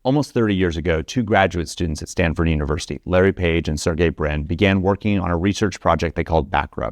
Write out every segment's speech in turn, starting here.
Almost 30 years ago, two graduate students at Stanford University, Larry Page and Sergey Brin, began working on a research project they called Backrub.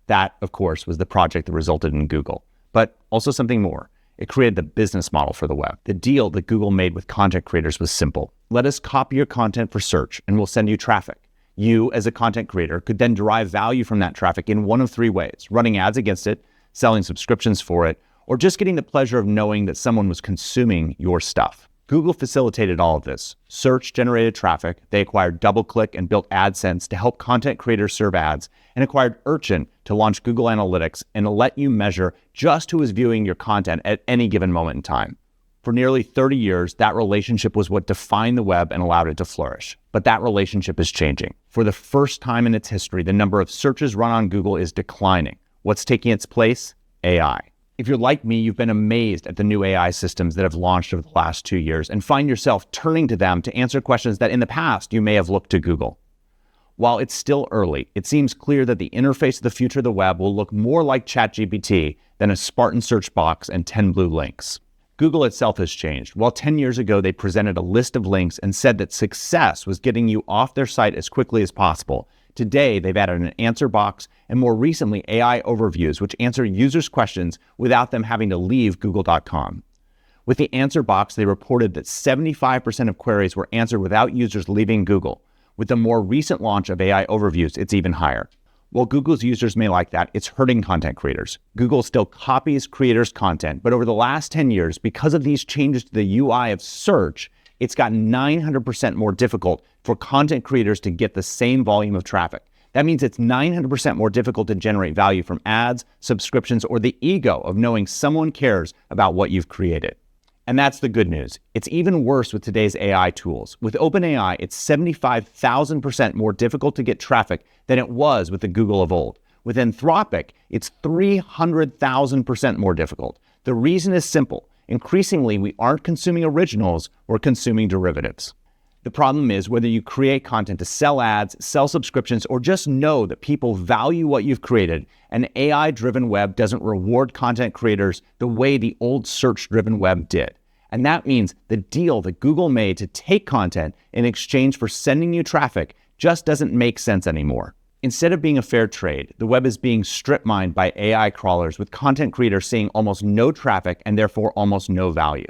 That, of course, was the project that resulted in Google, but also something more. It created the business model for the web. The deal that Google made with content creators was simple. Let us copy your content for search and we'll send you traffic. You, as a content creator, could then derive value from that traffic in one of three ways: running ads against it, selling subscriptions for it, or just getting the pleasure of knowing that someone was consuming your stuff. Google facilitated all of this. Search generated traffic. They acquired DoubleClick and built AdSense to help content creators serve ads, and acquired Urchin to launch Google Analytics and to let you measure just who is viewing your content at any given moment in time. For nearly 30 years, that relationship was what defined the web and allowed it to flourish. But that relationship is changing. For the first time in its history, the number of searches run on Google is declining. What's taking its place? AI. If you're like me, you've been amazed at the new AI systems that have launched over the last 2 years and find yourself turning to them to answer questions that in the past you may have looked to Google. While it's still early, it seems clear that the interface of the future of the web will look more like ChatGPT than a Spartan search box and 10 blue links. Google itself has changed. While 10 years ago they presented a list of links and said that success was getting you off their site as quickly as possible, today, they've added an answer box and more recently AI overviews, which answer users' questions without them having to leave google.com. With the answer box, they reported that 75% of queries were answered without users leaving Google. With the more recent launch of AI overviews, it's even higher. While Google's users may like that, it's hurting content creators. Google still copies creators' content, but over the last 10 years, because of these changes to the UI of search, it's gotten 900% more difficult for content creators to get the same volume of traffic. That means it's 900% more difficult to generate value from ads, subscriptions, or the ego of knowing someone cares about what you've created. And that's the good news. It's even worse with today's AI tools. With OpenAI, it's 75,000% more difficult to get traffic than it was with the Google of old. With Anthropic, it's 300,000% more difficult. The reason is simple. Increasingly, we aren't consuming originals, we're consuming derivatives. The problem is whether you create content to sell ads, sell subscriptions, or just know that people value what you've created, an AI-driven web doesn't reward content creators the way the old search-driven web did. And that means the deal that Google made to take content in exchange for sending you traffic just doesn't make sense anymore. Instead of being a fair trade, the web is being strip-mined by AI crawlers with content creators seeing almost no traffic and therefore almost no value.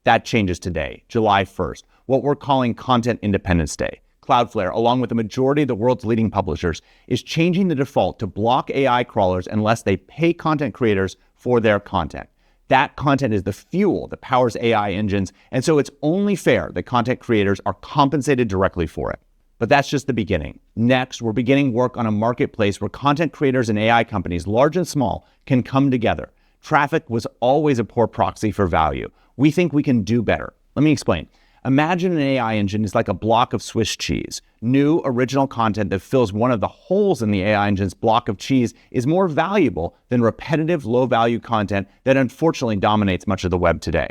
That changes today, July 1st, what we're calling Content Independence Day. Cloudflare, along with the majority of the world's leading publishers, is changing the default to block AI crawlers unless they pay content creators for their content. That content is the fuel that powers AI engines, and so it's only fair that content creators are compensated directly for it. But that's just the beginning. Next, we're beginning work on a marketplace where content creators and AI companies, large and small, can come together. Traffic was always a poor proxy for value. We think we can do better. Let me explain. Imagine an AI engine is like a block of Swiss cheese. New, original content that fills one of the holes in the AI engine's block of cheese is more valuable than repetitive, low-value content that unfortunately dominates much of the web today.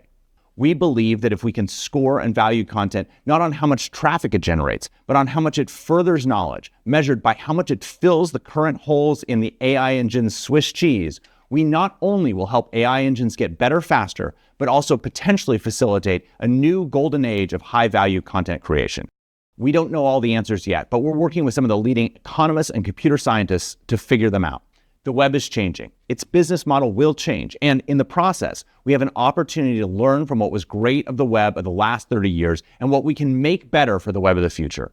We believe that if we can score and value content not on how much traffic it generates, but on how much it furthers knowledge, measured by how much it fills the current holes in the AI engine's Swiss cheese, we not only will help AI engines get better faster, but also potentially facilitate a new golden age of high-value content creation. We don't know all the answers yet, but we're working with some of the leading economists and computer scientists to figure them out. The web is changing. Its business model will change. And in the process, we have an opportunity to learn from what was great of the web of the last 30 years and what we can make better for the web of the future.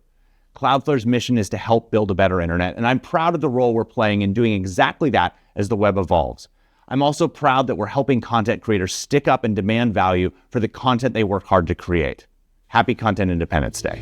Cloudflare's mission is to help build a better internet, and I'm proud of the role we're playing in doing exactly that as the web evolves. I'm also proud that we're helping content creators stick up and demand value for the content they work hard to create. Happy Content Independence Day.